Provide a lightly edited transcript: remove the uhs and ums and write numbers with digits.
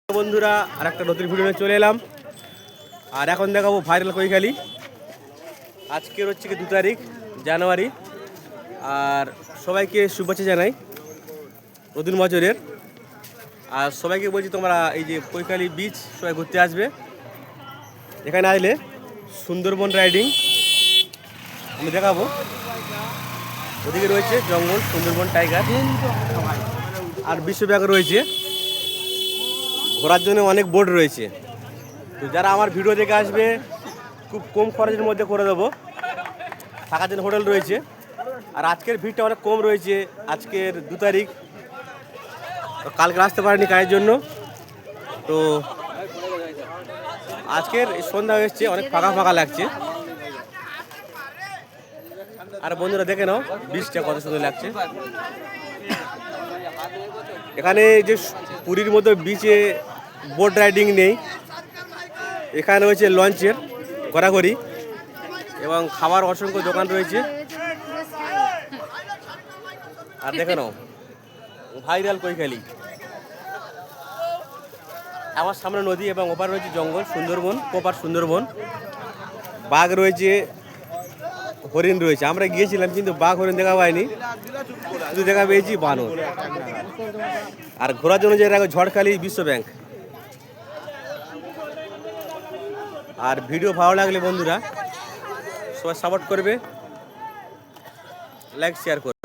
বন্ধুরা আর একটা নতুন ভিডিও নিয়ে চলে এলাম। আর এখন দেখাবো ভাইরাল কৈখালি। আজকের হচ্ছে কি 2 তারিখ জানুয়ারি। আর সবাইকে শুভেচ্ছা জানাই নতুন বছরের। আর সবাইকে বলছি তোমরা এই যে কৈখালি বিচ সবাই ঘুরতে আসবে। এখানে আসলে সুন্দরবন রাইডিং আমি দেখাবো। ওদিকে রয়েছে জঙ্গল, সুন্দরবন টাইগার আর বিশ্বব্যাঘ্র রয়েছে। ঘোরার জন্য অনেক বোট রয়েছে। তো যারা আমার ভিডিও দেখে আসবে খুব কম খরচের মধ্যে করে দেবো। থাকার জন্য হোটেল রয়েছে। আর আজকের ভিড়টা অনেক কম রয়েছে। আজকের 2 তারিখ, কালকে আসতে পারেনি কাজের জন্য। তো আজকের সন্ধ্যা এসছে, অনেক ফাঁকা ফাঁকা লাগছে। আর বন্ধুরা দেখে নাও বিচটা কত সুন্দর লাগছে। এখানে যে পুরীর মতো বিচে বোট রাইডিং নেই, এখানে রয়েছে লঞ্চের ঘোরাঘুরি এবং খাবার অসংখ্য দোকান রয়েছে। আর দেখে নাও ভাইরাল কৈখালি। আমার সামনে নদী এবং ওপার রয়েছে জঙ্গল, সুন্দরবন, প্রপার সুন্দরবন। বাঘ রয়েছে, হরিণ রয়েছে। আমরা গিয়েছিলাম কিন্তু বাঘ হরিণ দেখা পাইনি, শুধু দেখা পেয়েছি বানর। আর ঘোরার জন্য যে ঝড়খালি বিশ্ব ব্যাংক। আর ভিডিও ভালো লাগলে বন্ধুরা সবাই সাপোর্ট করবে, লাইক শেয়ার করবে।